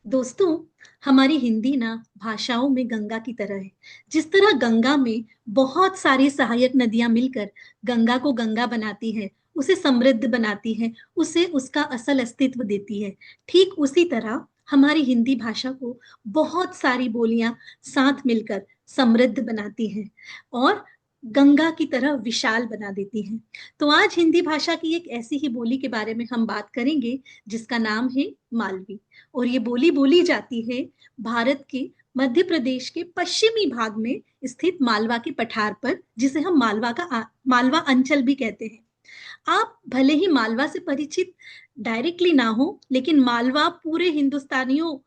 दोस्तों, हमारी हिंदी ना भाषाओं में गंगा की तरह है। जिस तरह गंगा में बहुत सारी सहायक नदियां मिलकर गंगा को गंगा बनाती है, उसे समृद्ध बनाती है, उसे उसका असल अस्तित्व देती है। ठीक उसी तरह हमारी हिंदी भाषा को बहुत सारी बोलियां साथ मिलकर समृद्ध बनाती हैं और गंगा की तरह विशाल बना देती हैं। तो आज हिंदी भाषा की एक ऐसी ही बोली के बारे में हम बात करेंगे जिसका नाम है मालवी। और ये बोली बोली जाती है भारत के मध्य प्रदेश के पश्चिमी भाग में स्थित मालवा के पठार पर, जिसे हम मालवा अंचल भी कहते हैं। आप भले ही मालवा से परिचित डायरेक्टली ना हो, लेकिन मालवा पूरे हिंदुस्तानियों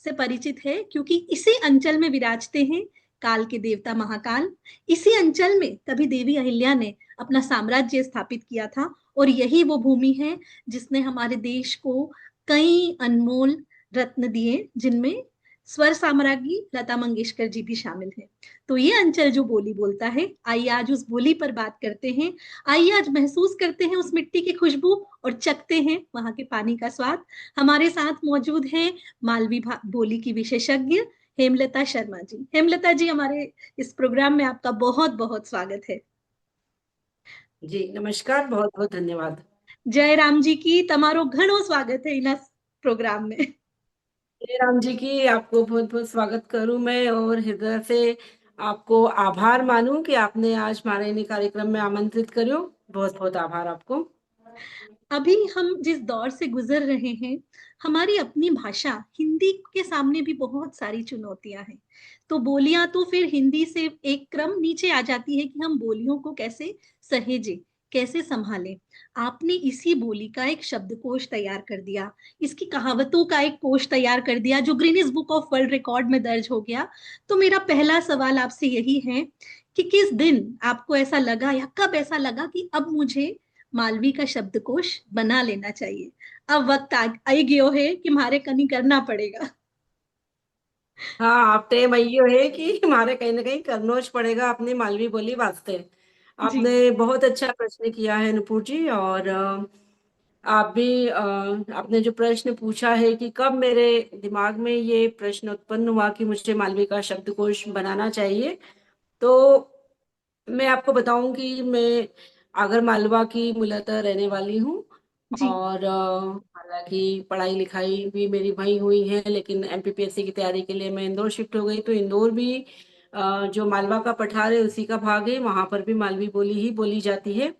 से परिचित है, क्योंकि इसी अंचल में विराजते हैं काल के देवता महाकाल। इसी अंचल में कभी देवी अहिल्या ने अपना साम्राज्य स्थापित किया था, और यही वो भूमि है जिसने हमारे देश को कई अनमोल रत्न दिए, जिनमें स्वर साम्राज्ञी लता मंगेशकर जी भी शामिल है। तो ये अंचल जो बोली बोलता है, आइए आज उस बोली पर बात करते हैं। आइए आज महसूस करते हैं उस मिट्टी की खुशबू और चखते हैं वहां के पानी का स्वाद। हमारे साथ मौजूद है मालवी बोली की विशेषज्ञ हेमलता शर्मा जी। हेमलता जी, हमारे इस प्रोग्राम में आपका बहुत बहुत स्वागत है। जी नमस्कार, बहुत बहुत धन्यवाद। जय राम जी की तमारो घणो स्वागत है इन प्रोग्राम में। जय राम जी की आपको बहुत बहुत स्वागत करूं मैं, और हृदय से आपको आभार मानूं कि आपने आज हमारे इन कार्यक्रम में आमंत्रित करो। बहुत बहुत आभार आपको। अभी हम जिस दौर से गुजर रहे हैं, हमारी अपनी भाषा हिंदी के सामने भी बहुत सारी चुनौतियां हैं। तो बोलियां तो फिर हिंदी से एक क्रम नीचे आ जाती है कि हम बोलियों को कैसे सहेजें, कैसे संभालें। आपने इसी बोली का एक शब्दकोश तैयार कर दिया, इसकी कहावतों का एक कोश तैयार कर दिया, जो greenish book of world record में दर्ज हो गया। तो मेरा पहला सवाल आपसे यही है कि किस दिन आपको ऐसा लगा, या कब ऐसा लगा कि अब मुझे मालवी का शब्दकोश बना लेना चाहिए, अब वक्त आई गयो है कि हमारे कनी करना पड़ेगा। हाँ, आप तय मइयो है कि हमारे कहीं ना कहीं करनोज पड़ेगा अपनी मालवी बोली वास्ते। जी। आपने बहुत अच्छा प्रश्न किया है नुपुर जी। और आप भी आपने जो प्रश्न पूछा है कि कब मेरे दिमाग में ये प्रश्न उत्पन्न हुआ कि मुझे मालवी का शब्दकोश बनाना चाहिए, तो मैं आपको बताऊं कि मैं आगर मालवा की मूलतः रहने वाली हूँ। जी। और हालांकि पढ़ाई लिखाई भी मेरी वहीं हुई है, लेकिन एमपीपीएससी की तैयारी के लिए मैं इंदौर शिफ्ट हो गई। तो इंदौर भी जो मालवा का पठार है उसी का भाग है, वहां पर भी मालवी बोली ही बोली जाती है।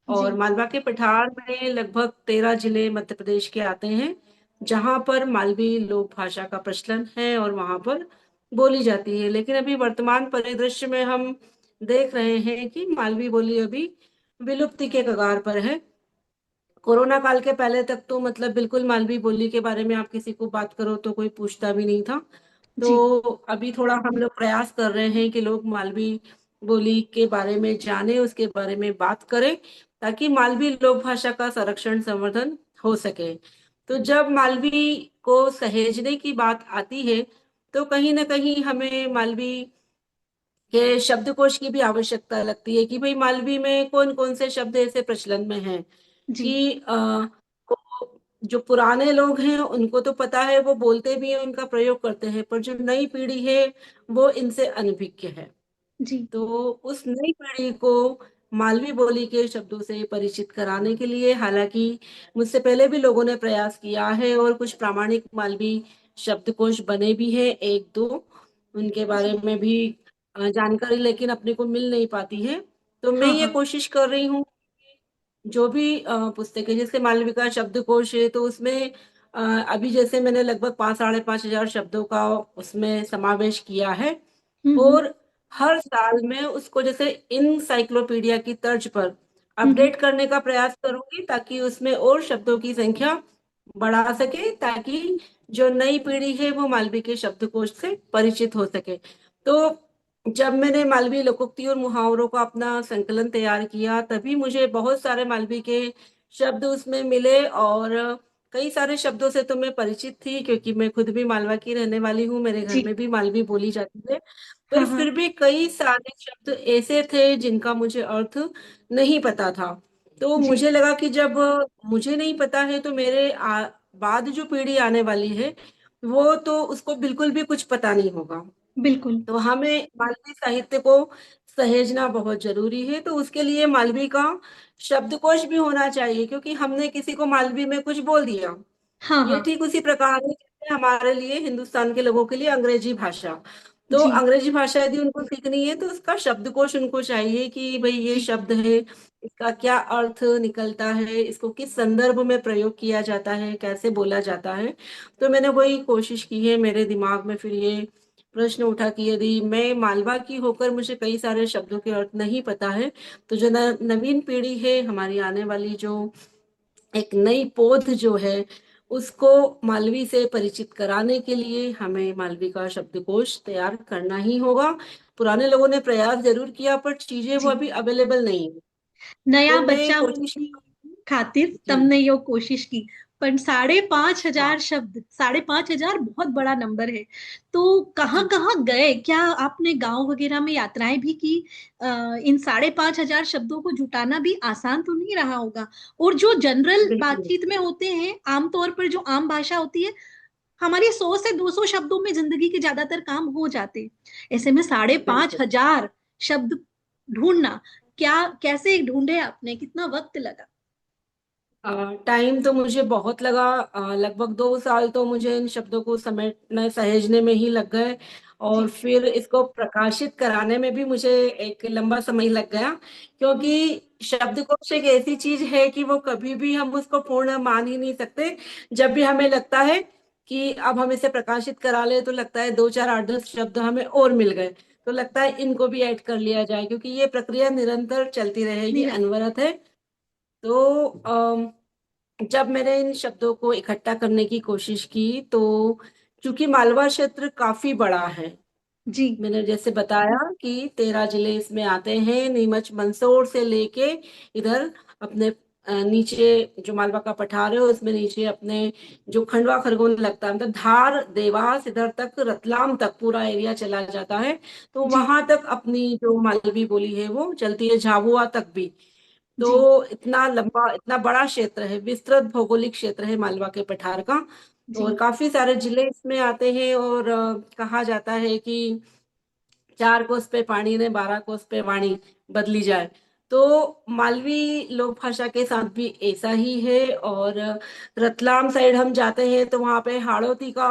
और जी। मालवा के पठार में लगभग 13 जिले मध्य प्रदेश के आते हैं, जहां पर मालवी लोक भाषा का प्रचलन है और वहां पर बोली जाती है। लेकिन अभी वर्तमान परिदृश्य में हम देख रहे हैं कि मालवी बोली अभी विलुप्ति के कगार पर है। कोरोना काल के पहले तक तो मतलब बिल्कुल मालवी बोली के बारे में आप किसी को बात करो तो कोई पूछता भी नहीं था। जी। तो अभी थोड़ा हम लोग प्रयास कर रहे हैं कि लोग मालवी बोली के बारे में जाने, उसके बारे में बात करें, ताकि मालवी लोक भाषा का संरक्षण संवर्धन हो सके। तो जब मालवी को सहेजने की बात आती है, तो कहीं ना कहीं हमें मालवी के शब्दकोश की भी आवश्यकता लगती है कि भाई मालवी में कौन कौन से शब्द ऐसे प्रचलन में हैं जी। कि को जो पुराने लोग हैं उनको तो पता है, वो बोलते भी हैं, उनका प्रयोग करते हैं, पर जो नई पीढ़ी है वो इनसे अनभिज्ञ है। जी। तो उस नई पीढ़ी को मालवी बोली के शब्दों से परिचित कराने के लिए, हालांकि मुझसे पहले भी लोगों ने प्रयास किया है और कुछ प्रामाणिक मालवी शब्दकोश बने भी हैं, एक दो, उनके बारे जी। में भी जानकारी लेकिन अपने को मिल नहीं पाती है। तो मैं हाँ, ये हाँ। कोशिश कर रही हूँ, जो भी पुस्तकें जैसे मालवी का शब्दकोश है तो उसमें अ, अभी जैसे मैंने लगभग 5 साढ़े 5 हजार शब्दों का उसमें समावेश किया है। हम्म। और हर साल में उसको जैसे इनसाइक्लोपीडिया की तर्ज पर हम्म। अपडेट करने का प्रयास करूंगी, ताकि उसमें और शब्दों की संख्या बढ़ा सके, ताकि जो नई पीढ़ी है वो मालवी के शब्दकोश से परिचित हो सके। तो जब मैंने मालवी लोकोक्ति और मुहावरों का अपना संकलन तैयार किया, तभी मुझे बहुत सारे मालवी के शब्द उसमें मिले। और कई सारे शब्दों से तो मैं परिचित थी, क्योंकि मैं खुद भी मालवा की रहने वाली हूँ, मेरे घर जी। में भी मालवी बोली जाती है। पर हाँ, हाँ। फिर भी कई सारे शब्द ऐसे थे जिनका मुझे अर्थ नहीं पता था। तो जी। मुझे लगा कि जब मुझे नहीं पता है तो मेरे बाद जो पीढ़ी आने वाली है वो तो उसको बिल्कुल भी कुछ पता नहीं होगा। बिल्कुल। तो हमें मालवी साहित्य को सहेजना बहुत जरूरी है। तो उसके लिए मालवी का शब्दकोश भी होना चाहिए, क्योंकि हमने किसी को मालवी में कुछ बोल दिया। हाँ ये हाँ। ठीक उसी प्रकार है जैसे हमारे लिए, हिंदुस्तान के लोगों के लिए अंग्रेजी भाषा। तो जी अंग्रेजी भाषा यदि उनको सीखनी है तो उसका शब्दकोश उनको चाहिए कि भाई ये जी शब्द है, इसका क्या अर्थ निकलता है, इसको किस संदर्भ में प्रयोग किया जाता है, कैसे बोला जाता है। तो मैंने वही कोशिश की है। मेरे दिमाग में फिर ये प्रश्न उठा कि यदि मैं मालवा की होकर मुझे कई सारे शब्दों के अर्थ नहीं पता है, तो जो नवीन पीढ़ी है हमारी आने वाली, जो एक नई पौध जो है, उसको मालवी से परिचित कराने के लिए हमें मालवी का शब्दकोश तैयार करना ही होगा। पुराने लोगों ने प्रयास जरूर किया पर चीजें वो जी। अभी अवेलेबल नहीं है। नया तो मैं बच्चा कोशिश होने की खातिर जी तुमने यो कोशिश की, पर 5,500 हाँ शब्द, 5,500 बहुत बड़ा नंबर है। तो कहाँ जी कहाँ गए, क्या आपने गांव वगैरह में यात्राएं भी की? इन 5,500 शब्दों को जुटाना भी आसान तो नहीं रहा होगा। और जो जनरल बिल्कुल बातचीत में होते हैं, आमतौर पर जो आम भाषा होती है, हमारी 100 से 200 शब्दों में जिंदगी के ज्यादातर काम हो जाते हैं। ऐसे में साढ़े पांच बिल्कुल। हजार शब्द ढूंढना, क्या कैसे ढूंढे आपने, कितना वक्त लगा? टाइम तो मुझे बहुत लगा। लगभग 2 साल तो मुझे इन शब्दों को समेटने सहेजने में ही लग गए। और जी फिर इसको प्रकाशित कराने में भी मुझे एक लंबा समय लग गया, क्योंकि शब्दकोश एक ऐसी चीज है कि वो कभी भी हम उसको पूर्ण मान ही नहीं सकते। जब भी हमें लगता है कि अब हम इसे प्रकाशित करा ले, तो लगता है 2 4 8 10 शब्द हमें और मिल गए, तो लगता है इनको भी ऐड कर लिया जाए, क्योंकि ये प्रक्रिया निरंतर चलती रहेगी, निरंतर। अनवरत है। तो जब मैंने इन शब्दों को इकट्ठा करने की कोशिश की, तो चूंकि मालवा क्षेत्र काफी बड़ा है, जी मैंने जैसे बताया कि 13 जिले इसमें आते हैं, नीमच मंदसौर से लेके इधर अपने नीचे जो मालवा का पठार है उसमें नीचे अपने जो खंडवा खरगोन लगता है, मतलब धार देवास इधर तक, रतलाम तक पूरा एरिया चला जाता है। तो जी वहां तक अपनी जो मालवी बोली है वो चलती है, झाबुआ तक भी। जी तो इतना लंबा, इतना बड़ा क्षेत्र है, विस्तृत भौगोलिक क्षेत्र है मालवा के पठार का। और जी। काफी सारे जिले इसमें आते हैं। और कहा जाता है कि 4 कोस पे पानी ने, 12 कोस पे वाणी बदली जाए। तो मालवी लोक भाषा के साथ भी ऐसा ही है। और रतलाम साइड हम जाते हैं तो वहां पे हाड़ौती का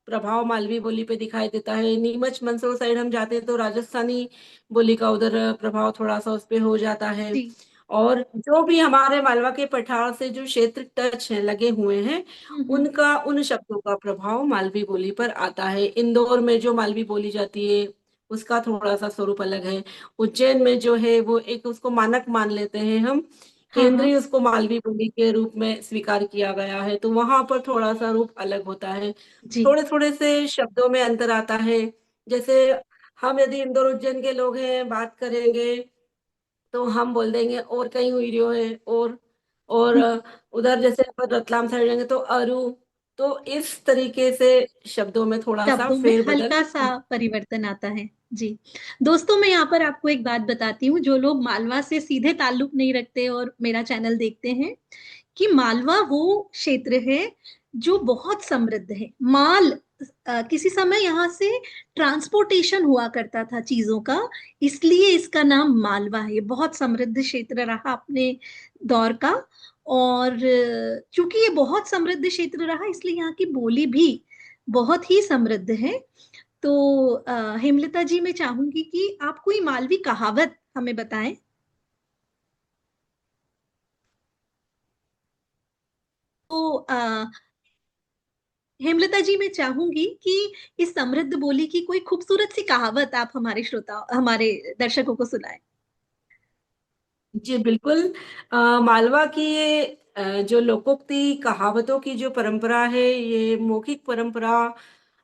प्रभाव मालवी बोली पे दिखाई देता है। नीमच मंदसौर साइड हम जाते हैं तो राजस्थानी बोली का उधर प्रभाव थोड़ा सा उस पे हो जाता है। जी। और जो भी हमारे मालवा के पठार से जो क्षेत्र टच हैं, लगे हुए हैं, हम्म। उनका, उन शब्दों का प्रभाव मालवी बोली पर आता है। इंदौर में जो मालवी बोली जाती है उसका थोड़ा सा स्वरूप अलग है। उज्जैन में जो है वो एक, उसको मानक मान लेते हैं हम, हाँ हाँ। केंद्रीय उसको मालवी बोली के रूप में स्वीकार किया गया है, तो वहां पर थोड़ा सा रूप अलग होता है। जी थोड़े थोड़े से शब्दों में अंतर आता है। जैसे हम यदि इंदौर उज्जैन के लोग हैं, बात करेंगे, तो हम बोल देंगे और कहीं हुई रियो है। और उधर जैसे अपन रतलाम साइड जाएंगे तो अरु। तो इस तरीके से शब्दों में थोड़ा सा शब्दों में फेरबदल। हल्का सा परिवर्तन आता है। जी। दोस्तों, मैं यहाँ पर आपको एक बात बताती हूँ, जो लोग मालवा से सीधे ताल्लुक नहीं रखते और मेरा चैनल देखते हैं, कि मालवा वो क्षेत्र है जो बहुत समृद्ध है। माल किसी समय यहाँ से ट्रांसपोर्टेशन हुआ करता था चीजों का, इसलिए इसका नाम मालवा है। ये बहुत समृद्ध क्षेत्र रहा अपने दौर का। और चूंकि ये बहुत समृद्ध क्षेत्र रहा, इसलिए यहाँ की बोली भी बहुत ही समृद्ध है। तो हेमलता जी, मैं चाहूंगी कि आप कोई मालवी कहावत हमें बताएं। तो हेमलता जी, मैं चाहूंगी कि इस समृद्ध बोली की कोई खूबसूरत सी कहावत आप हमारे श्रोता, हमारे दर्शकों को सुनाएं। जी बिल्कुल। मालवा की ये जो लोकोक्ति कहावतों की जो परंपरा है, ये मौखिक परंपरा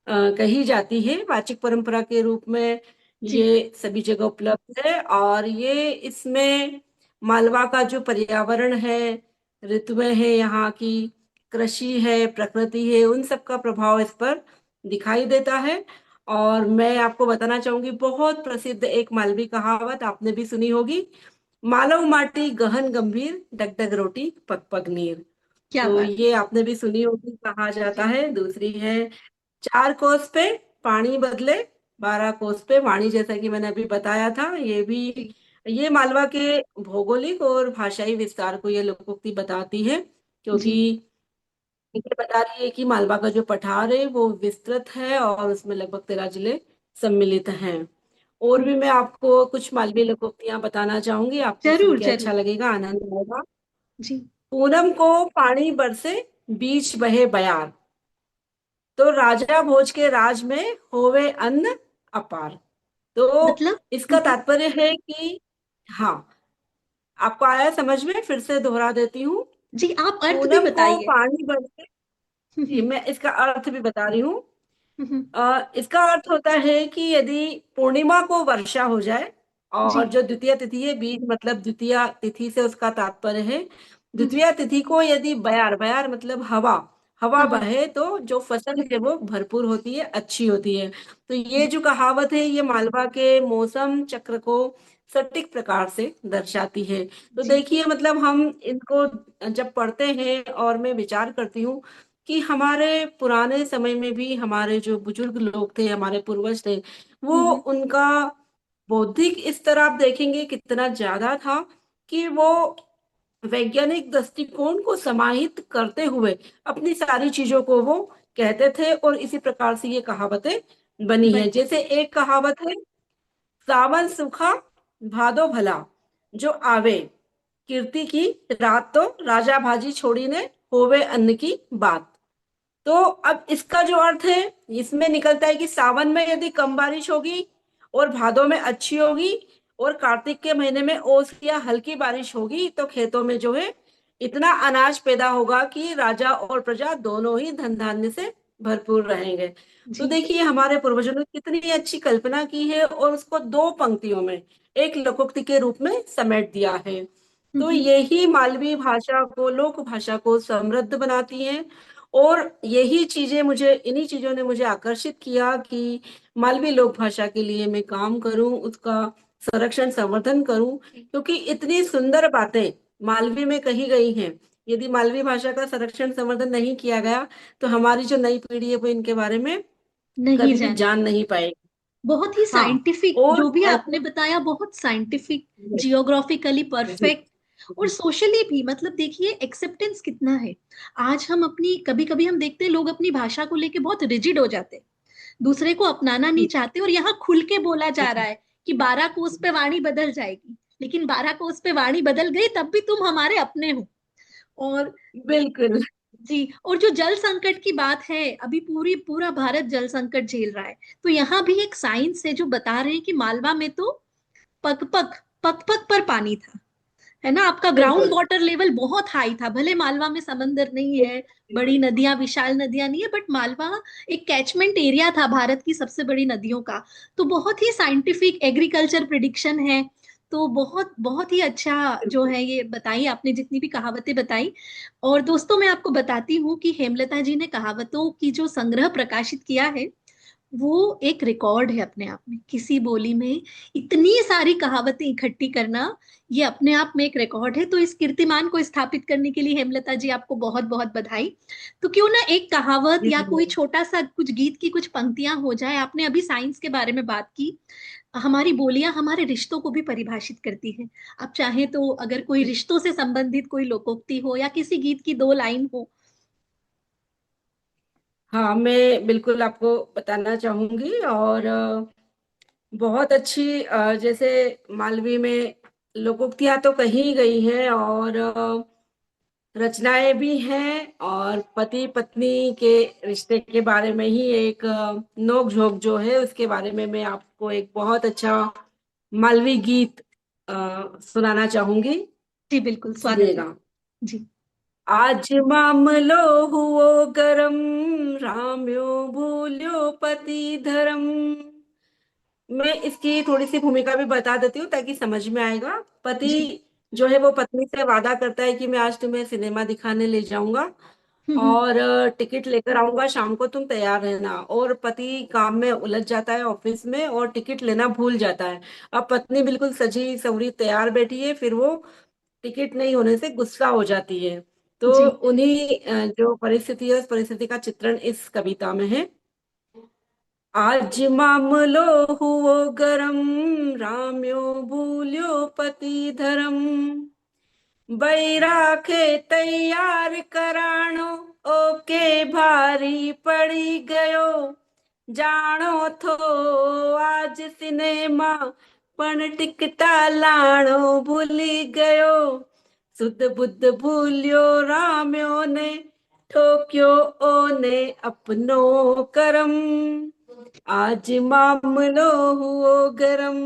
कही जाती है, वाचिक परंपरा के रूप में जी ये सभी जगह उपलब्ध है। और ये, इसमें मालवा का जो पर्यावरण है, ऋतुएं हैं यहाँ की, कृषि है, प्रकृति है, उन सब का प्रभाव इस पर दिखाई देता है। और मैं आपको बताना चाहूंगी, बहुत प्रसिद्ध एक मालवी कहावत आपने भी सुनी होगी, मालव माटी गहन गंभीर, डगडग रोटी पग पग नीर। क्या तो बात। ये आपने भी सुनी होगी, कहा जाता जी है। दूसरी है, 4 कोस पे पानी बदले 12 कोस पे वाणी, जैसा कि मैंने अभी बताया था। ये भी, जी। ये मालवा के भौगोलिक और भाषाई विस्तार को ये लोकोक्ति बताती है, क्योंकि जी। ये बता रही है कि मालवा का जो पठार है वो विस्तृत है और उसमें लगभग 13 जिले सम्मिलित हैं। और भी मैं आपको कुछ मालवी लोकोक्तियां बताना चाहूंगी, आपको सुन जरूर के जरूर। अच्छा लगेगा, आनंद आएगा। जी। पूनम को पानी बरसे, बीच बहे बयार, तो राजा भोज के राज में होवे अन्न अपार। तो मतलब। इसका तात्पर्य है कि, हाँ, आपको आया समझ में? फिर से दोहरा देती हूँ। जी, आप अर्थ भी पूनम को बताइए। पानी बरसे, जी, मैं इसका अर्थ भी बता रही हूँ। हम्म। इसका अर्थ होता है कि यदि पूर्णिमा को वर्षा हो जाए, जी। और जो द्वितीय तिथि है, बीज मतलब द्वितीय तिथि से उसका तात्पर्य है, हम्म। द्वितीय तिथि को यदि बयार, बयार मतलब हवा, हवा हवा। बहे तो जो फसल है वो भरपूर होती है, अच्छी होती है। तो ये जी। जो कहावत है ये मालवा के मौसम चक्र को सटीक प्रकार से दर्शाती है। तो जी। देखिए, मतलब हम इनको जब पढ़ते हैं और मैं विचार करती हूँ कि हमारे पुराने समय में भी हमारे जो बुजुर्ग लोग थे, हमारे पूर्वज थे, वो हम्म। उनका बौद्धिक स्तर आप देखेंगे कितना ज्यादा था, कि वो वैज्ञानिक दृष्टिकोण को समाहित करते हुए अपनी सारी चीजों को वो कहते थे, और इसी प्रकार से ये कहावतें बनी है। बनी। जैसे एक कहावत है, सावन सूखा भादो भला, जो आवे कीर्ति की रात, तो राजा भाजी छोड़ी ने होवे अन्न की बात। तो अब इसका जो अर्थ है, इसमें निकलता है कि सावन में यदि कम बारिश होगी और भादों में अच्छी होगी, और कार्तिक के महीने में ओस या हल्की बारिश होगी, तो खेतों में जो है इतना अनाज पैदा होगा कि राजा और प्रजा दोनों ही धन धान्य से भरपूर रहेंगे। तो जी। देखिए, हमारे पूर्वजों ने कितनी अच्छी कल्पना की है और उसको 2 पंक्तियों में एक लोकोक्ति के रूप में समेट दिया है। तो हम्म। यही मालवी भाषा को, लोक भाषा को समृद्ध बनाती है। और यही चीजें मुझे, इन्हीं चीजों ने मुझे आकर्षित किया कि मालवी लोक भाषा के लिए मैं काम करूं, उसका संरक्षण संवर्धन करूं, जी। क्योंकि इतनी सुंदर बातें मालवी में कही गई हैं। यदि मालवी भाषा का संरक्षण संवर्धन नहीं किया गया, तो हमारी जो नई पीढ़ी है वो इनके बारे में नहीं कभी भी जाने जान वाली। नहीं पाएगी। बहुत ही हाँ, साइंटिफिक और जो भी आपने ऐसे, बताया, बहुत साइंटिफिक, जियोग्राफिकली जी, परफेक्ट, और सोशली भी। मतलब देखिए एक्सेप्टेंस कितना है। आज हम अपनी, कभी कभी हम देखते हैं लोग अपनी भाषा को लेके बहुत रिजिड हो जाते हैं, दूसरे को अपनाना नहीं जी, चाहते, और यहाँ खुल के बोला जा रहा जी, है कि 12 कोस पे वाणी बदल जाएगी, लेकिन 12 कोस पे वाणी बदल गई तब भी तुम हमारे अपने हो। और बिल्कुल, जी, और जो जल संकट की बात है, अभी पूरी पूरा भारत जल संकट झेल रहा है, तो यहाँ भी एक साइंस है जो बता रहे हैं कि मालवा में तो पग पग पग पग पर पानी था, है ना। आपका ग्राउंड बिल्कुल, वाटर लेवल बहुत हाई था, भले मालवा में समंदर नहीं है, बड़ी नदियां, विशाल नदियां नहीं है, बट मालवा एक कैचमेंट एरिया था भारत की सबसे बड़ी नदियों का। तो बहुत ही साइंटिफिक एग्रीकल्चर प्रिडिक्शन है। तो बहुत बहुत ही अच्छा जो बिल्कुल। है ये बताई आपने, जितनी भी कहावतें बताई। और दोस्तों, मैं आपको बताती हूँ कि हेमलता जी ने कहावतों की जो संग्रह प्रकाशित किया है, वो एक रिकॉर्ड है अपने आप में। किसी बोली में इतनी सारी कहावतें इकट्ठी करना, ये अपने आप में एक रिकॉर्ड है। तो इस कीर्तिमान को स्थापित करने के लिए हेमलता जी आपको बहुत बहुत बधाई। तो क्यों ना एक कहावत जी, या कोई धन्यवाद। छोटा सा कुछ गीत की कुछ पंक्तियां हो जाए। आपने अभी साइंस के बारे में बात की, हमारी बोलियां हमारे रिश्तों को भी परिभाषित करती हैं। आप चाहें तो अगर कोई रिश्तों से संबंधित कोई लोकोक्ति हो या किसी गीत की 2 लाइन हो। हाँ, मैं बिल्कुल आपको बताना चाहूंगी। और बहुत अच्छी, जैसे मालवी में लोकोक्तियां तो कही गई हैं, और रचनाएं भी हैं, और पति पत्नी के रिश्ते के बारे में ही एक नोक झोंक जो है उसके बारे में मैं आपको एक बहुत अच्छा मालवी गीत सुनाना चाहूंगी। जी बिल्कुल, स्वागत है। सुनिएगा। जी। आज मामलो हुओ गरम, राम्यो भूल्यो पति धर्म। मैं इसकी थोड़ी सी भूमिका भी बता देती हूँ ताकि समझ में आएगा। पति जी। जो है वो पत्नी से वादा करता है कि मैं आज तुम्हें सिनेमा दिखाने ले जाऊंगा, हम्म। और टिकट लेकर आऊंगा, शाम को तुम तैयार रहना। और पति काम में उलझ जाता है ऑफिस में और टिकट लेना भूल जाता है। अब पत्नी बिल्कुल सजी सवरी तैयार बैठी है, फिर वो टिकट नहीं होने से गुस्सा हो जाती है। तो जी। उन्हीं जो परिस्थिति है उस परिस्थिति का चित्रण इस कविता में है। आज मामलो हुओ गरम, राम्यो भूल्यो पति धर्म। बैराखे तैयार कराणो, ओके भारी पड़ी गयो। जानो थो आज सिनेमा, पण टिकटा लाणो भूली गयो। सुध बुध भूल्यो राम्यो ने, ठोक्यो ओने अपनो करम। आज मामलो हुओ गरम,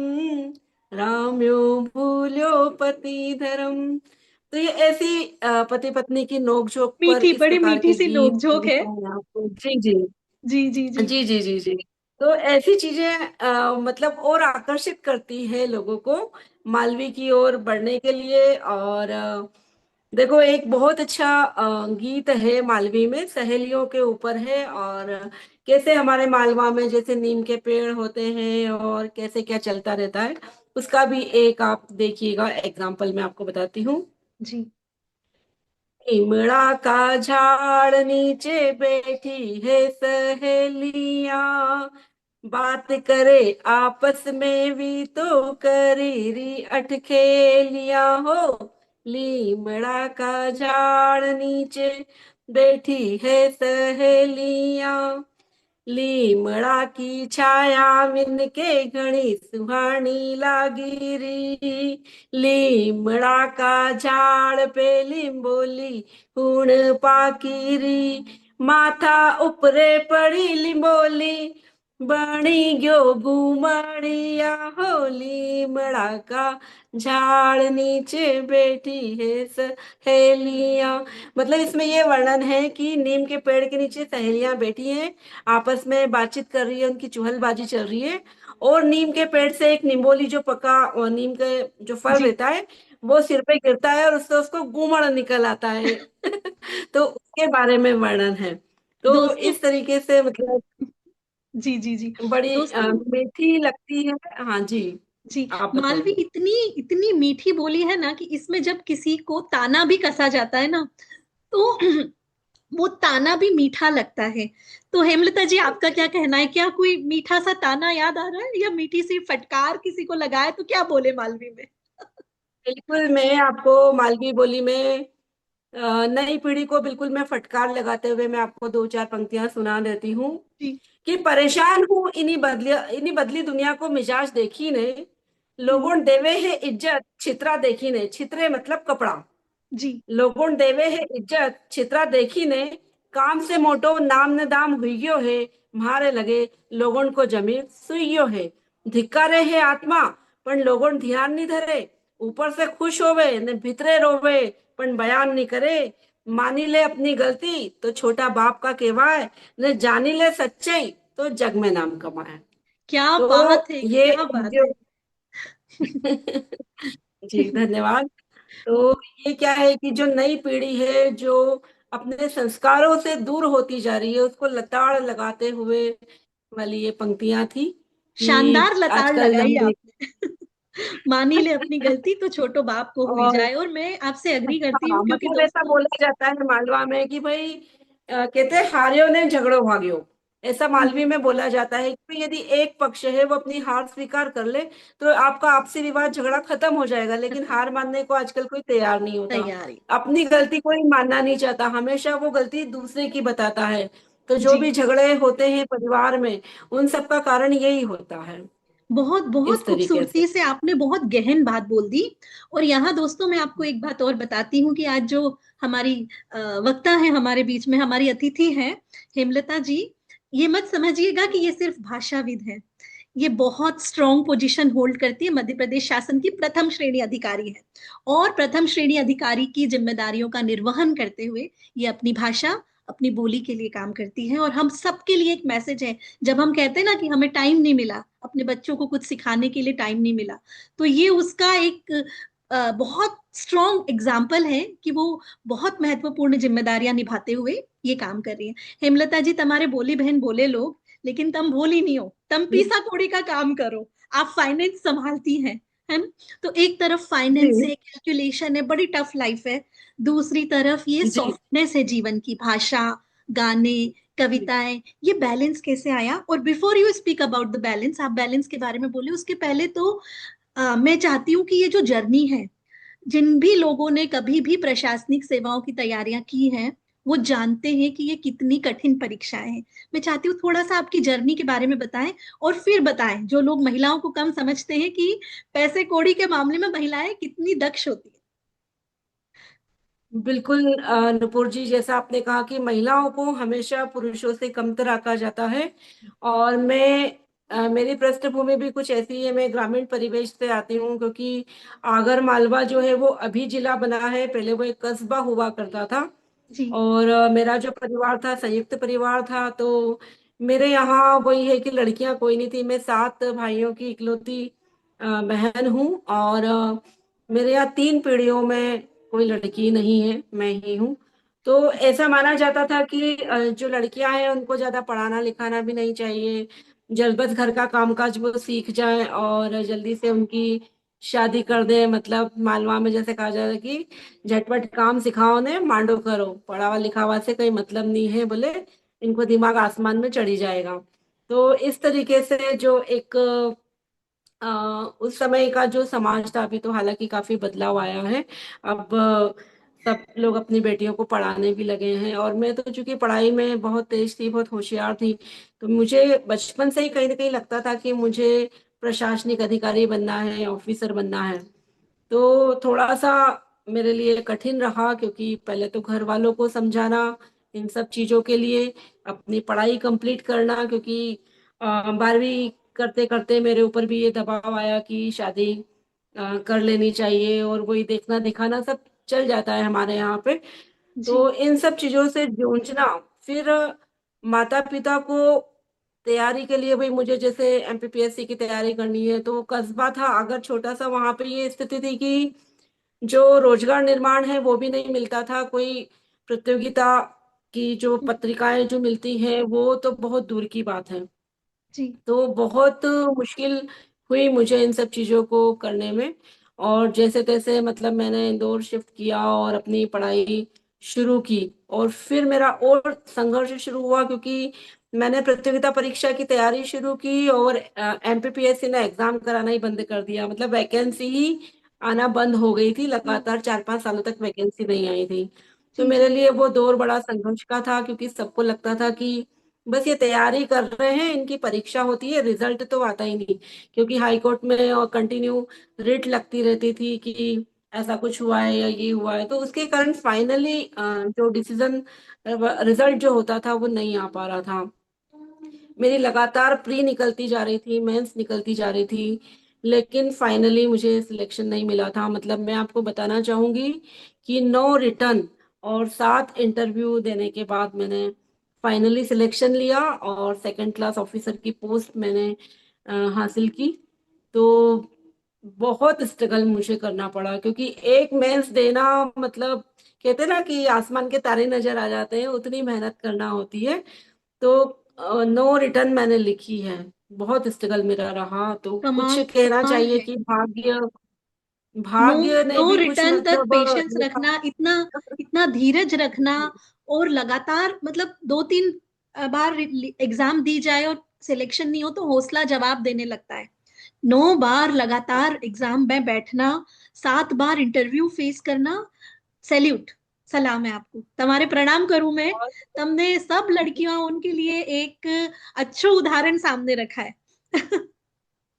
राम्यो भूल्यो पति धर्म। तो ये ऐसी पति पत्नी की नोकझोंक पर मीठी, इस बड़ी प्रकार मीठी के सी गीत नोक-झोंक है। लिखे हैं आपको। जी जी जी, जी, जी। जी जी जी जी। तो ऐसी चीजें मतलब और आकर्षित करती है लोगों को मालवी की ओर बढ़ने के लिए। और देखो एक बहुत अच्छा गीत है मालवी में, सहेलियों के ऊपर है। और कैसे हमारे मालवा में जैसे नीम के पेड़ होते हैं और कैसे क्या चलता रहता है, उसका भी एक आप देखिएगा एग्जाम्पल मैं आपको बताती हूँ। जी, इमड़ा का झाड़ नीचे बैठी है सहेलियां, बात करे आपस में भी तो करी री अटखेलियां हो। लीमड़ा का झाड़ नीचे बैठी है सहेलियां, लीमड़ा की छाया मिनके घनी सुहानी लागी री। लीमड़ा का झाड़ पे लिंबोली हुण पाकी री। माथा उपरे पड़ी लिंबोली, बणी गयो घूमड़िया हो। लीमड़ा का झाड़ नीचे बैठी है सहेलियां। मतलब इसमें ये वर्णन है कि नीम के पेड़ के नीचे सहेलियां बैठी हैं, आपस में बातचीत कर रही है, उनकी चुहलबाजी चल रही है। और नीम के पेड़ से एक निम्बोली जो पका और नीम के जो फल जी। रहता है वो सिर पे गिरता है और उससे उसको गूमड़ निकल आता है। तो उसके बारे में वर्णन है। तो दोस्तों, इस तरीके से मतलब जी, जी, जी। बड़ी दोस्तों, मीठी लगती है। हाँ जी, जी, आप मालवी बताइए। इतनी इतनी मीठी बोली है ना कि इसमें जब किसी को ताना भी कसा जाता है ना, तो वो ताना भी मीठा लगता है। तो हेमलता जी, आपका क्या कहना है? क्या कोई मीठा सा ताना याद आ रहा है, या मीठी सी फटकार किसी को लगाए तो क्या बोले मालवी में? बिल्कुल, मैं आपको मालवी बोली में नई पीढ़ी को बिल्कुल मैं फटकार लगाते हुए मैं आपको दो चार पंक्तियां सुना देती हूँ। जी, कि परेशान हूँ इन्हीं बदली दुनिया को मिजाज देखी ने। हम्म, लोगों देवे है इज्जत, छितरा देखी ने। छितरे मतलब कपड़ा। जी, लोगों देवे है इज्जत, छितरा देखी ने। काम से मोटो नाम न दाम हुईयो है, म्हारे लगे लोगों को जमीर सुईयो है। धिक्कारे है आत्मा, पण लोगों ध्यान नहीं धरे। ऊपर से खुश होवे ने भीतरे रोवे, पण बयान नहीं करे। मानी ले अपनी गलती तो छोटा बाप का कहवाए, ने जानी ले सच्चाई तो जग में नाम कमाए। क्या बात तो है, ये क्या बात जो है। जी धन्यवाद। तो ये क्या है कि जो नई पीढ़ी है जो अपने संस्कारों से दूर होती जा रही है, उसको लताड़ लगाते हुए वाली ये पंक्तियां थी शानदार कि लताड़ आजकल लगाई हम देख। आपने। मानी ले अपनी गलती तो छोटो बाप को हुई और जाए, और मैं आपसे एग्री करती हाँ, हूँ, क्योंकि मतलब ऐसा दोस्तों, बोला जाता है मालवा में कि भाई कहते हैं हारियो ने झगड़ो भाग्यो। ऐसा मालवी में बोला जाता है कि यदि एक पक्ष है वो अपनी हार स्वीकार कर ले तो आपका आपसी विवाद झगड़ा खत्म हो जाएगा। लेकिन खत्म, हार मानने को आजकल कोई तैयार नहीं होता। तैयारी। अपनी गलती कोई मानना नहीं चाहता, हमेशा वो गलती दूसरे की बताता है। तो जो जी, भी झगड़े होते हैं परिवार में, उन सब का कारण यही होता है। बहुत बहुत इस तरीके से। खूबसूरती से आपने बहुत गहन बात बोल दी। और यहाँ दोस्तों, मैं आपको एक बात और बताती हूँ कि आज जो हमारी वक्ता है हमारे बीच में, हमारी अतिथि हैं हेमलता जी, ये मत समझिएगा कि ये सिर्फ भाषाविद है। ये बहुत स्ट्रॉन्ग पोजीशन होल्ड करती है, मध्य प्रदेश शासन की प्रथम श्रेणी अधिकारी है। और प्रथम श्रेणी अधिकारी की जिम्मेदारियों का निर्वहन करते हुए ये अपनी भाषा, अपनी बोली के लिए काम करती है। और हम सबके लिए एक मैसेज है, जब हम कहते हैं ना कि हमें टाइम नहीं मिला, अपने बच्चों को कुछ सिखाने के लिए टाइम नहीं मिला, तो ये उसका एक बहुत स्ट्रॉन्ग एग्जाम्पल है कि वो बहुत महत्वपूर्ण जिम्मेदारियां निभाते हुए ये काम कर रही है। हेमलता जी, तुम्हारे बोली बहन बोले लोग, लेकिन तुम भोली नहीं हो, तुम पीसा कोड़ी का काम करो। आप फाइनेंस संभालती हैं, है ना? तो एक तरफ फाइनेंस जी है, कैलकुलेशन है, बड़ी टफ लाइफ है। दूसरी तरफ ये जी सॉफ्टनेस है जीवन की, भाषा, गाने, कविताएं, ये बैलेंस कैसे आया? और before you speak about the balance, आप बैलेंस के बारे में बोले उसके पहले तो मैं चाहती हूँ कि ये जो जर्नी है, जिन भी लोगों ने कभी भी प्रशासनिक सेवाओं की तैयारियां की हैं, वो जानते हैं कि ये कितनी कठिन परीक्षाएं हैं। मैं चाहती हूँ थोड़ा सा आपकी जर्नी के बारे में बताएं, और फिर बताएं जो लोग महिलाओं को कम समझते हैं कि पैसे कौड़ी के मामले में महिलाएं कितनी दक्ष होती है। बिल्कुल नुपुर जी, जैसा आपने कहा कि महिलाओं को हमेशा पुरुषों से कमतर आंका जाता है। और मेरी पृष्ठभूमि भी कुछ ऐसी है, मैं ग्रामीण परिवेश से आती हूँ, क्योंकि आगर मालवा जो है वो अभी जिला बना है, पहले वो एक कस्बा हुआ करता था। जी। और मेरा जो परिवार था संयुक्त परिवार था, तो मेरे यहाँ वही है कि लड़कियां कोई नहीं थी। मैं 7 भाइयों की इकलौती बहन हूँ। और मेरे यहाँ 3 पीढ़ियों में कोई लड़की नहीं है, मैं ही हूँ। तो ऐसा माना जाता था कि जो लड़कियां हैं उनको ज्यादा पढ़ाना लिखाना भी नहीं चाहिए, जल्द बस घर का कामकाज वो सीख जाएं और जल्दी से उनकी शादी कर दें। मतलब मालवा में जैसे कहा जाता है कि झटपट काम सिखाओ ने मांडो करो, पढ़ावा लिखावा से कोई मतलब नहीं है बोले, इनको दिमाग आसमान में चढ़ी जाएगा। तो इस तरीके से जो एक उस समय का जो समाज था, अभी तो हालांकि काफी बदलाव आया है। अब सब लोग अपनी बेटियों को पढ़ाने भी लगे हैं। और मैं तो चूंकि पढ़ाई में बहुत तेज थी, बहुत होशियार थी, तो मुझे बचपन से ही कहीं ना कहीं लगता था कि मुझे प्रशासनिक अधिकारी बनना है, ऑफिसर बनना है। तो थोड़ा सा मेरे लिए कठिन रहा, क्योंकि पहले तो घर वालों को समझाना इन सब चीजों के लिए, अपनी पढ़ाई कंप्लीट करना, क्योंकि 12वीं करते करते मेरे ऊपर भी ये दबाव आया कि शादी कर लेनी चाहिए, और वही देखना दिखाना सब चल जाता है हमारे यहाँ पे। जी। तो इन सब चीजों से जूझना, फिर माता पिता को तैयारी के लिए, भाई मुझे जैसे एमपीपीएससी की तैयारी करनी है, तो वो कस्बा था अगर छोटा सा, वहां पे ये स्थिति थी कि जो रोजगार निर्माण है वो भी नहीं मिलता था। कोई प्रतियोगिता की जो पत्रिकाएं जो मिलती हैं वो तो बहुत दूर की बात है। जी। तो बहुत मुश्किल हुई मुझे इन सब चीजों को करने में। और जैसे तैसे मतलब मैंने इंदौर शिफ्ट किया और अपनी पढ़ाई शुरू की। और फिर मेरा और संघर्ष शुरू हुआ, क्योंकि मैंने प्रतियोगिता परीक्षा की तैयारी शुरू की और एमपीपीएससी ने एग्जाम कराना ही बंद कर दिया। मतलब वैकेंसी ही आना बंद हो गई थी, ओ, लगातार 4-5 सालों तक वैकेंसी नहीं आई थी। तो जी। मेरे जी। लिए वो दौर बड़ा संघर्ष का था, क्योंकि सबको लगता था कि बस ये तैयारी कर रहे हैं, इनकी परीक्षा होती है, रिजल्ट तो आता ही नहीं। क्योंकि हाई कोर्ट में और कंटिन्यू रिट लगती रहती थी कि ऐसा कुछ हुआ है या ये हुआ है, तो उसके कारण फाइनली जो डिसीजन रिजल्ट जो होता था वो नहीं आ पा रहा था। मेरी लगातार प्री निकलती जा रही थी, मेंस निकलती जा रही थी, लेकिन फाइनली मुझे सिलेक्शन नहीं मिला था। मतलब मैं आपको बताना चाहूंगी कि 9 रिटर्न और 7 इंटरव्यू देने के बाद मैंने फाइनली सिलेक्शन लिया और सेकंड क्लास ऑफिसर की पोस्ट मैंने हासिल की। तो बहुत स्ट्रगल मुझे करना पड़ा, क्योंकि एक मेंस देना मतलब, कहते हैं ना कि आसमान के तारे नजर आ जाते हैं, उतनी मेहनत करना होती है। तो 9 रिटर्न मैंने लिखी है। बहुत स्ट्रगल मेरा रहा, तो कुछ कमाल, कहना कमाल चाहिए है। कि भाग्य नो, भाग्य ने नो भी कुछ रिटर्न तक मतलब पेशेंस लिखा। रखना, इतना इतना धीरज रखना, और लगातार मतलब 2-3 बार एग्जाम दी जाए और सिलेक्शन नहीं हो तो हौसला जवाब देने लगता है। 9 बार लगातार एग्जाम में बैठना, 7 बार इंटरव्यू फेस करना, सैल्यूट, सलाम है आपको, तुम्हारे प्रणाम करूं मैं। और तुमने सब लड़कियां उनके लिए एक अच्छा उदाहरण सामने रखा है।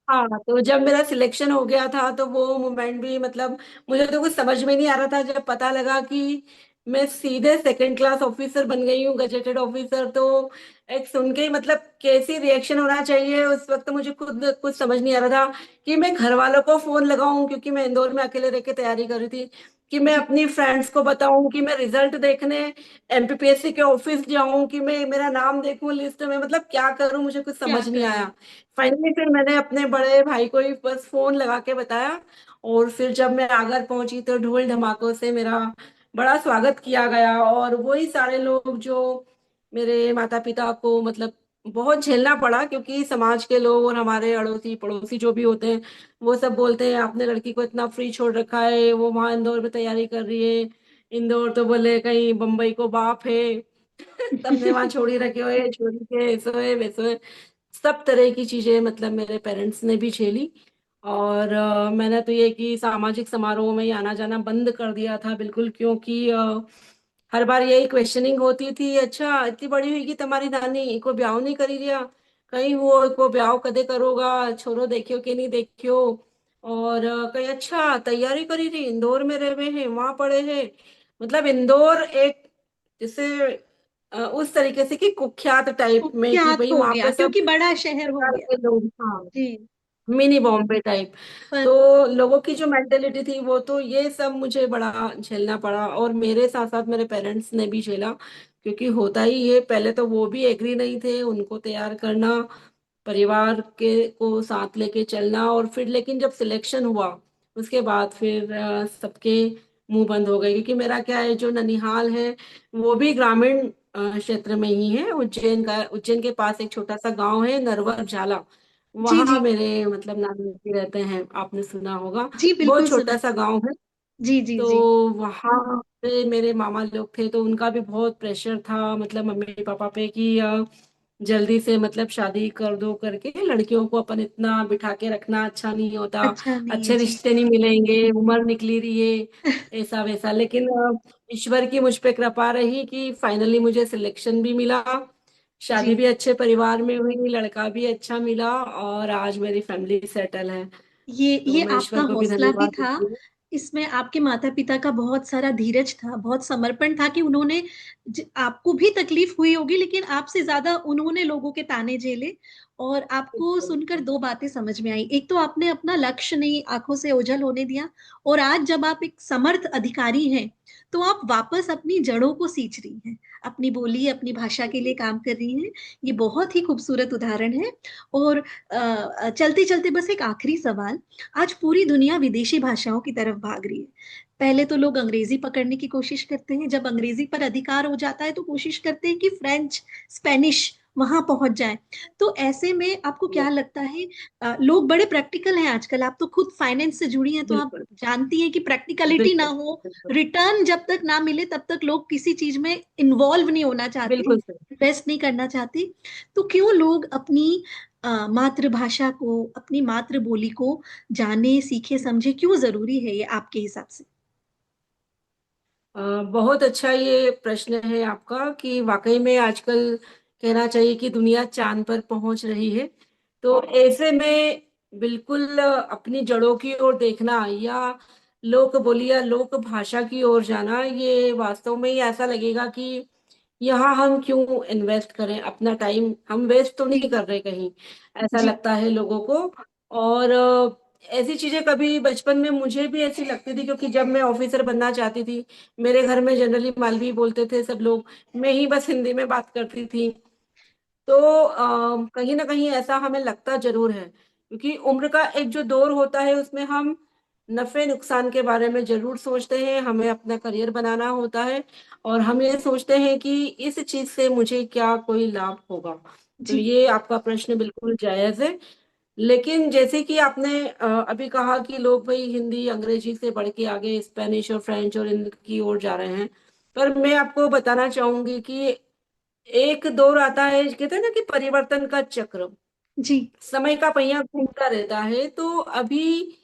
हाँ, तो जब मेरा सिलेक्शन हो गया था तो वो मोमेंट भी मतलब मुझे तो कुछ समझ में नहीं आ रहा था। जब पता लगा कि मैं सीधे सेकंड क्लास ऑफिसर बन गई हूँ, गजेटेड ऑफिसर, तो एक सुन के ही मतलब कैसी रिएक्शन होना चाहिए उस वक्त, मुझे खुद कुछ समझ नहीं आ रहा था कि मैं घर वालों को फोन लगाऊं, क्योंकि मैं इंदौर में अकेले रह के तैयारी कर रही थी, कि मैं जी। अपनी फ्रेंड्स को बताऊं, कि मैं रिजल्ट देखने एमपीपीएससी के ऑफिस जाऊं, कि मैं मेरा नाम देखूं लिस्ट में, मतलब क्या करूं, मुझे कुछ क्या समझ नहीं करूं? आया। फाइनली फिर मैंने अपने बड़े भाई को ही बस फोन लगा के बताया। और फिर जब मैं आगर पहुंची तो ढोल धमाकों से मेरा बड़ा स्वागत किया गया। और वही सारे लोग जो मेरे माता पिता को मतलब बहुत झेलना पड़ा, क्योंकि समाज के लोग और हमारे अड़ोसी पड़ोसी जो भी होते हैं वो सब बोलते हैं आपने लड़की को इतना फ्री छोड़ रखा है, वो वहां इंदौर में तैयारी कर रही है, इंदौर तो बोले कहीं बम्बई को बाप है। तब ने वहां छोड़ी रखे हुए, छोड़ी के ऐसे हुए वैसे हुए, सब तरह की चीजें मतलब मेरे पेरेंट्स ने भी झेली। और मैंने तो ये कि सामाजिक समारोह में ही आना जाना बंद कर दिया था बिल्कुल, क्योंकि हर बार यही क्वेश्चनिंग होती थी, अच्छा इतनी बड़ी हुई कि तुम्हारी नानी को ब्याह नहीं करी रिया, कहीं वो को ब्याह कदे करोगा, छोरो देखियो कि नहीं देखियो। और कहीं अच्छा तैयारी करी रही, इंदौर में रहे हैं, वहां पढ़े हैं। मतलब इंदौर एक जैसे उस तरीके से कि कुख्यात टाइप में कि कुख्यात भाई हो वहां गया पे सब क्योंकि बड़ा शहर हो प्रकार गया। के लोग, हाँ, जी। Mini Bombay type. पर तो लोगों की जो मेंटेलिटी थी वो, तो ये सब मुझे बड़ा झेलना पड़ा, और मेरे साथ साथ मेरे पेरेंट्स ने भी झेला, क्योंकि होता ही ये, पहले तो वो भी एग्री नहीं थे, उनको तैयार करना, परिवार के को साथ लेके चलना, और फिर लेकिन जब सिलेक्शन हुआ उसके बाद फिर सबके मुंह बंद हो गए, क्योंकि मेरा क्या है, जो ननिहाल है वो भी ग्रामीण क्षेत्र में ही है, उज्जैन का, उज्जैन के पास एक छोटा सा गांव है नरवर झाला, जी वहां जी मेरे मतलब नानी जी रहते हैं, आपने सुना होगा। जी, बहुत बिल्कुल सुना छोटा है। सा गांव है। जी जी तो जी। वहां पे मेरे मामा लोग थे, तो उनका भी बहुत प्रेशर था मतलब मम्मी पापा पे कि जल्दी से मतलब शादी कर दो करके, लड़कियों को अपन इतना बिठा के रखना अच्छा नहीं होता, अच्छा नहीं है अच्छे जी। रिश्ते नहीं मिलेंगे, उम्र निकली रही है, ऐसा वैसा। लेकिन ईश्वर की मुझ पे कृपा रही कि फाइनली मुझे सिलेक्शन भी मिला, शादी जी, भी अच्छे परिवार में हुई, लड़का भी अच्छा मिला, और आज मेरी फैमिली सेटल है। तो ये मैं आपका ईश्वर को भी हौसला भी धन्यवाद था। देती हूँ। इसमें आपके माता पिता का बहुत सारा धीरज था, बहुत समर्पण था कि उन्होंने आपको भी तकलीफ हुई होगी लेकिन आपसे ज्यादा उन्होंने लोगों के ताने झेले। और आपको सुनकर दो बातें समझ में आई, एक तो आपने अपना लक्ष्य नहीं आंखों से ओझल होने दिया, और आज जब आप एक समर्थ अधिकारी हैं तो आप वापस अपनी जड़ों को सींच रही हैं, अपनी बोली अपनी भाषा के लिए काम कर रही हैं। ये बहुत ही खूबसूरत उदाहरण है। और चलते चलते बस एक आखिरी सवाल। आज पूरी दुनिया विदेशी भाषाओं की तरफ भाग रही है। पहले तो लोग अंग्रेजी पकड़ने की कोशिश करते हैं, जब अंग्रेजी पर अधिकार हो जाता है तो कोशिश करते हैं कि फ्रेंच, स्पेनिश वहां पहुंच जाए। तो ऐसे में आपको क्या लगता है, लोग बड़े प्रैक्टिकल हैं आजकल, आप तो खुद फाइनेंस से जुड़ी हैं तो आप बिल्कुल जानती हैं कि प्रैक्टिकलिटी ना बिल्कुल हो, बिल्कुल रिटर्न जब तक ना मिले तब तक लोग किसी चीज में इन्वॉल्व नहीं होना चाहते, बिल्कुल सही। इन्वेस्ट नहीं करना चाहते। तो क्यों लोग अपनी मातृभाषा को, अपनी मातृ बोली को जाने सीखे समझे, क्यों जरूरी है ये आपके हिसाब से? बहुत अच्छा ये प्रश्न है आपका, कि वाकई में आजकल कहना चाहिए कि दुनिया चांद पर पहुंच रही है। तो ऐसे में बिल्कुल अपनी जड़ों की ओर देखना, या लोक बोली या लोक भाषा की ओर जाना, ये वास्तव में ही ऐसा लगेगा कि यहाँ हम क्यों इन्वेस्ट करें अपना टाइम, हम वेस्ट तो नहीं जी कर रहे कहीं, ऐसा जी लगता है लोगों को। और ऐसी चीजें कभी बचपन में मुझे भी ऐसी लगती थी, क्योंकि जब मैं ऑफिसर बनना चाहती थी, मेरे घर में जनरली मालवी बोलते थे सब लोग, मैं ही बस हिंदी में बात करती थी। तो कहीं ना कहीं ऐसा हमें लगता जरूर है, क्योंकि उम्र का एक जो दौर होता है उसमें हम नफे नुकसान के बारे में जरूर सोचते हैं, हमें अपना करियर बनाना होता है, और हम ये सोचते हैं कि इस चीज से मुझे क्या कोई लाभ होगा। तो जी ये आपका प्रश्न बिल्कुल जायज है। लेकिन जैसे कि आपने अभी कहा कि लोग भाई हिंदी अंग्रेजी से बढ़ के आगे स्पेनिश और फ्रेंच और इनकी ओर जा रहे हैं, पर मैं आपको बताना चाहूंगी कि एक दौर आता है, कहते हैं ना कि परिवर्तन का चक्र, जी समय का पहिया घूमता रहता है। तो अभी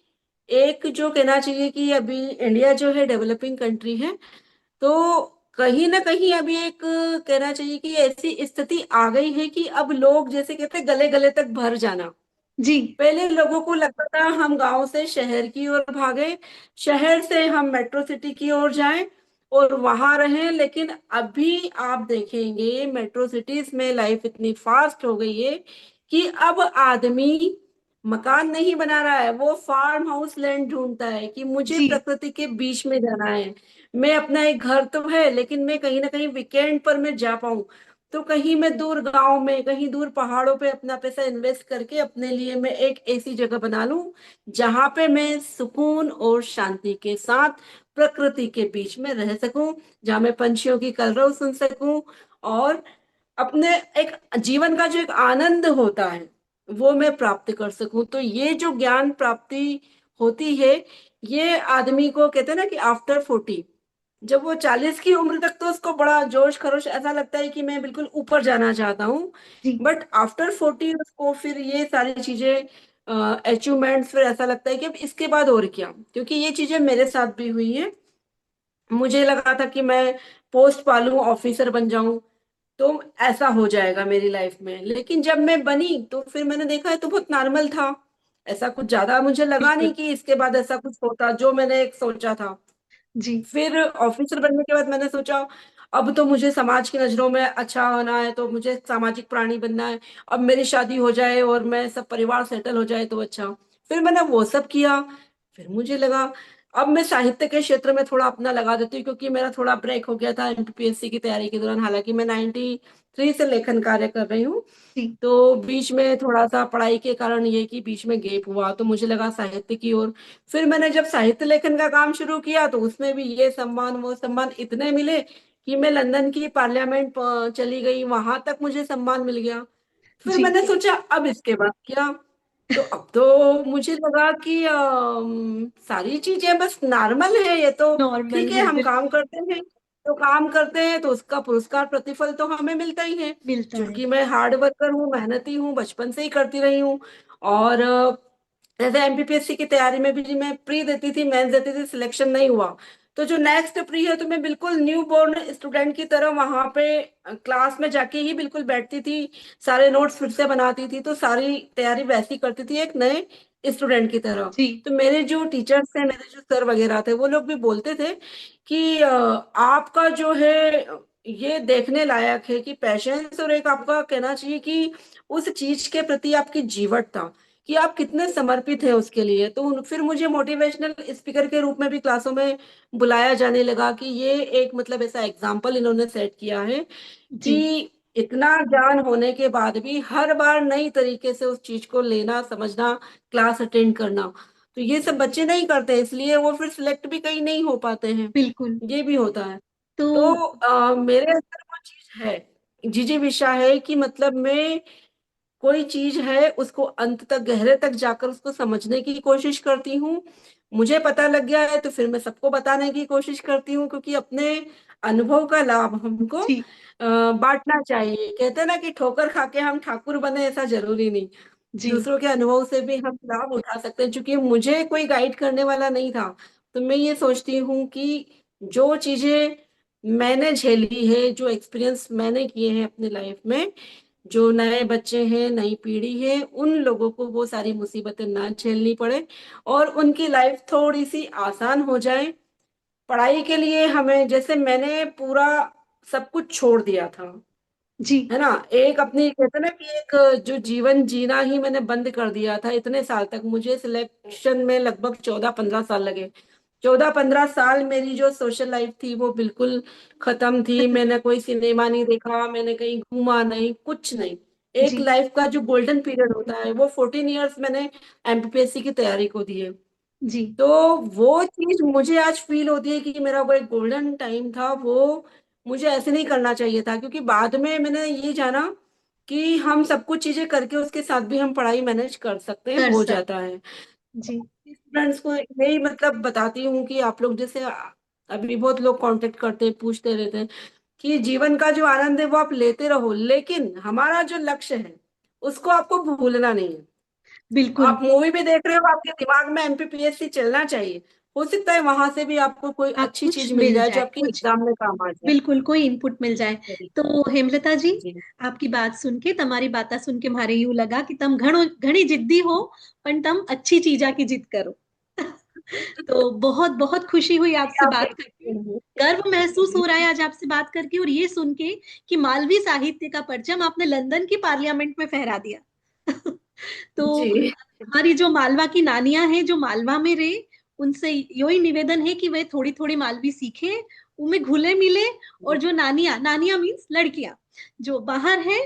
एक जो कहना चाहिए कि अभी इंडिया जो है डेवलपिंग कंट्री है, तो कहीं ना कहीं अभी एक कहना चाहिए कि ऐसी स्थिति आ गई है कि अब लोग जैसे कहते हैं गले गले तक भर जाना। जी पहले लोगों को लगता था हम गांव से शहर की ओर भागे, शहर से हम मेट्रो सिटी की ओर जाएं और वहां रहें। लेकिन अभी आप देखेंगे मेट्रो सिटीज में लाइफ इतनी फास्ट हो गई है कि अब आदमी मकान नहीं बना रहा है, वो फार्म हाउस लैंड ढूंढता है कि मुझे जी प्रकृति के बीच में जाना है। मैं अपना एक घर तो है, लेकिन मैं कहीं ना कहीं वीकेंड पर मैं जा पाऊं, तो कहीं मैं दूर गांव में, कहीं दूर पहाड़ों पे अपना पैसा इन्वेस्ट करके अपने लिए मैं एक ऐसी जगह बना लूं जहां पे मैं सुकून और शांति के साथ प्रकृति के बीच में रह सकूं, जहां मैं पंछियों की कलरव सुन सकूं, और अपने एक जीवन का जो एक आनंद होता है वो मैं प्राप्त कर सकूं। तो ये जो ज्ञान प्राप्ति होती है, ये आदमी को कहते हैं ना कि आफ्टर 40, जब वो 40 की उम्र तक तो उसको बड़ा जोश खरोश, ऐसा लगता है कि मैं बिल्कुल ऊपर जाना चाहता हूँ। जी बट आफ्टर 40 उसको फिर ये सारी चीजें, अचीवमेंट्स, फिर ऐसा लगता है कि अब इसके बाद और क्या, क्योंकि ये चीजें मेरे साथ भी हुई है। मुझे लगा था कि मैं पोस्ट पालूं, ऑफिसर बन जाऊं, तो ऐसा हो जाएगा मेरी लाइफ में। लेकिन जब मैं बनी तो फिर मैंने देखा है तो बहुत नॉर्मल था। ऐसा कुछ ज्यादा मुझे लगा नहीं बिल्कुल। कि इसके बाद ऐसा कुछ होता जो मैंने एक सोचा था। जी फिर ऑफिसर बनने के बाद मैंने सोचा अब तो मुझे समाज की नजरों में अच्छा होना है, तो मुझे सामाजिक प्राणी बनना है। अब मेरी शादी हो जाए और मैं सब परिवार सेटल हो जाए तो अच्छा। फिर मैंने वो सब किया। फिर मुझे लगा अब मैं साहित्य के क्षेत्र में थोड़ा अपना लगा देती हूँ, क्योंकि मेरा थोड़ा ब्रेक हो गया था एमपीपीएससी की तैयारी के दौरान। हालांकि मैं 93 से लेखन कार्य कर रही हूँ, जी तो बीच में थोड़ा सा पढ़ाई के कारण ये कि बीच में गैप हुआ, तो मुझे लगा साहित्य की ओर। फिर मैंने जब साहित्य लेखन का काम शुरू किया तो उसमें भी ये सम्मान वो सम्मान इतने मिले कि मैं लंदन की पार्लियामेंट चली गई, वहां तक मुझे सम्मान मिल गया। फिर जी। मैंने सोचा अब इसके बाद क्या। तो अब तो मुझे लगा कि सारी चीजें बस नॉर्मल है ये तो। नॉर्मल ठीक है, है, हम काम बिल्कुल। करते हैं, तो काम करते हैं तो उसका पुरस्कार प्रतिफल तो हमें मिलता ही है। मिलता है। क्योंकि मैं हार्ड वर्कर हूँ, मेहनती हूँ, बचपन से ही करती रही हूँ। और जैसे एमपीपीएससी की तैयारी में भी मैं प्री देती थी, मेंस देती थी, सिलेक्शन नहीं हुआ। तो जो नेक्स्ट प्री है तो मैं बिल्कुल न्यू बोर्न स्टूडेंट की तरह वहां पे क्लास में जाके ही बिल्कुल बैठती थी, सारे नोट्स फिर से बनाती थी, तो सारी तैयारी वैसी करती थी एक नए स्टूडेंट की तरह। जी तो मेरे जो टीचर्स थे, मेरे जो सर वगैरह थे, वो लोग भी बोलते थे कि आपका जो है ये देखने लायक है कि पैशंस, और एक आपका कहना चाहिए कि उस चीज के प्रति आपकी जीवटता, कि आप कितने समर्पित हैं उसके लिए। तो फिर मुझे मोटिवेशनल स्पीकर के रूप में भी क्लासों में बुलाया जाने लगा, कि ये एक मतलब ऐसा एग्जाम्पल इन्होंने सेट किया है जी। कि इतना ज्ञान होने के बाद भी हर बार नई तरीके से उस चीज को लेना, समझना, क्लास अटेंड करना, तो ये सब बच्चे नहीं करते, इसलिए वो फिर सिलेक्ट भी कहीं नहीं हो पाते हैं। बिल्कुल। ये भी होता है। तो तो मेरे अंदर वो चीज है, जिजीविषा है, कि मतलब मैं कोई चीज है उसको अंत तक, गहरे तक जाकर उसको समझने की कोशिश करती हूँ। मुझे पता लग गया है तो फिर मैं सबको बताने की कोशिश करती हूँ, क्योंकि अपने अनुभव का लाभ हमको जी बांटना चाहिए। कहते हैं ना कि ठोकर खा के हम ठाकुर बने, ऐसा जरूरी नहीं। जी। दूसरों के अनुभव से भी हम लाभ उठा सकते हैं। क्योंकि मुझे कोई गाइड करने वाला नहीं था, तो मैं ये सोचती हूँ कि जो चीजें मैंने झेली है, जो एक्सपीरियंस मैंने किए हैं अपने लाइफ में, जो नए बच्चे हैं, नई पीढ़ी है, उन लोगों को वो सारी मुसीबतें ना झेलनी पड़े और उनकी लाइफ थोड़ी सी आसान हो जाए। पढ़ाई के लिए हमें, जैसे मैंने पूरा सब कुछ छोड़ दिया था, जी है ना, एक अपनी कहते हैं ना कि एक जो जीवन जीना ही मैंने बंद कर दिया था इतने साल तक। मुझे सिलेक्शन में लगभग 14-15 साल लगे। 14-15 साल मेरी जो सोशल लाइफ थी वो बिल्कुल खत्म थी। मैंने कोई सिनेमा नहीं देखा, मैंने कहीं घूमा नहीं, कुछ नहीं। एक जी लाइफ का जो गोल्डन पीरियड होता है वो 14 ईयर्स मैंने एमपीपीएससी की तैयारी को दिए। जी। तो वो चीज मुझे आज फील होती है कि मेरा वो एक गोल्डन टाइम था, वो मुझे ऐसे नहीं करना चाहिए था। क्योंकि बाद में मैंने ये जाना कि हम सब कुछ चीजें करके उसके साथ भी हम पढ़ाई मैनेज कर सकते हैं, कर हो सकते। जाता है। जी स्टूडेंट्स को यही मतलब बताती हूँ कि आप लोग जैसे अभी बहुत लोग कांटेक्ट करते हैं, पूछते रहते हैं कि जीवन का जो आनंद है वो आप लेते रहो, लेकिन हमारा जो लक्ष्य है उसको आपको भूलना नहीं है। बिल्कुल। आप मूवी भी देख रहे हो, आपके दिमाग में एमपीपीएससी चलना चाहिए। हो सकता है वहां से भी आपको कोई हाँ, अच्छी कुछ चीज मिल मिल जाए जो जाए, आपके कुछ एग्जाम में काम आ जाए। बिल्कुल कोई इनपुट मिल जाए। तो हेमलता जी, जी। आपकी बात सुन के, तुम्हारी बातें सुन के मारे यूं लगा कि तुम घणो घणी जिद्दी हो, पर तुम अच्छी चीजा की जिद करो। तो बहुत बहुत खुशी हुई आपसे आप बात देख करके। सकते हैं। गर्व महसूस जी। हो रहा है आज आपसे बात करके, और ये सुन के कि मालवी साहित्य का परचम आपने लंदन की पार्लियामेंट में फहरा दिया। तो जी। हमारी जो मालवा की नानियां हैं, जो मालवा में रहे, उनसे यही निवेदन है कि वे थोड़ी थोड़ी मालवी सीखें, उनमें घुले मिले। और जो नानियां, नानियां मीन्स लड़कियां जो बाहर हैं,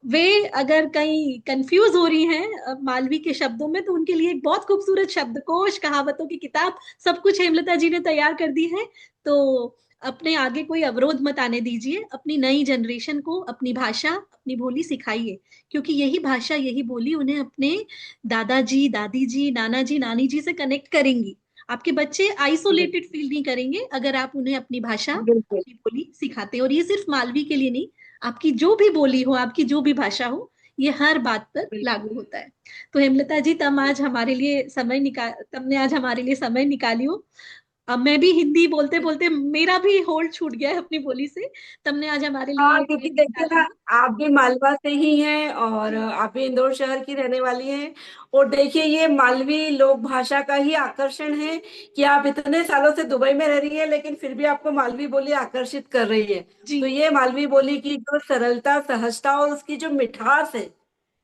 वे अगर कहीं कंफ्यूज हो रही हैं मालवी के शब्दों में, तो उनके लिए एक बहुत खूबसूरत शब्दकोश, कहावतों की किताब, सब कुछ हेमलता जी ने तैयार कर दी है। तो अपने आगे कोई अवरोध मत आने दीजिए, अपनी नई जनरेशन को अपनी भाषा, अपनी बोली सिखाइए। क्योंकि यही भाषा, यही बोली उन्हें अपने दादाजी, दादी जी, नाना जी, नानी जी से कनेक्ट करेंगी। आपके बच्चे आइसोलेटेड फील नहीं करेंगे अगर आप उन्हें अपनी भाषा, बिल्कुल अपनी बोली सिखाते हैं। और ये सिर्फ मालवी के लिए नहीं, आपकी जो भी बोली हो, आपकी जो भी भाषा हो, ये हर बात पर बिल्कुल। लागू होता है। तो हेमलता जी, तुमने आज हमारे लिए समय निकाली हो। अब मैं भी हिंदी बोलते बोलते मेरा भी होल्ड छूट गया है अपनी बोली से। तुमने आज हमारे लिए हाँ, ये क्योंकि टाइम देखिए निकाला ना, है। आप भी मालवा से ही हैं और जी आप भी इंदौर शहर की रहने वाली हैं। और देखिए, ये मालवी लोक भाषा का ही आकर्षण है कि आप इतने सालों से दुबई में रह रही है, लेकिन फिर भी आपको मालवी बोली आकर्षित कर रही है। जी तो ये मालवी बोली की जो सरलता, सहजता और उसकी जो मिठास है,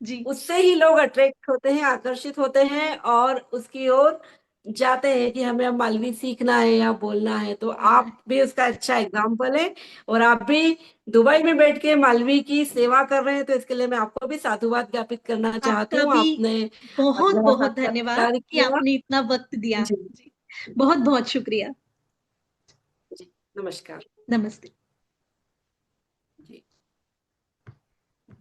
जी। उससे ही लोग अट्रैक्ट होते हैं, आकर्षित होते हैं और उसकी ओर जाते हैं कि हमें अब मालवी सीखना है या बोलना है। तो बोलना है। आप भी उसका अच्छा एग्जाम्पल है। और आप भी दुबई में बैठ के मालवी की सेवा कर रहे हैं, तो इसके लिए मैं आपको भी साधुवाद ज्ञापित करना चाहती आपका हूँ। भी आपने बहुत मेरा बहुत धन्यवाद साक्षात्कार कि किया। आपने इतना वक्त दिया। जी जी, बहुत बहुत शुक्रिया। जी, नमस्कार। नमस्ते।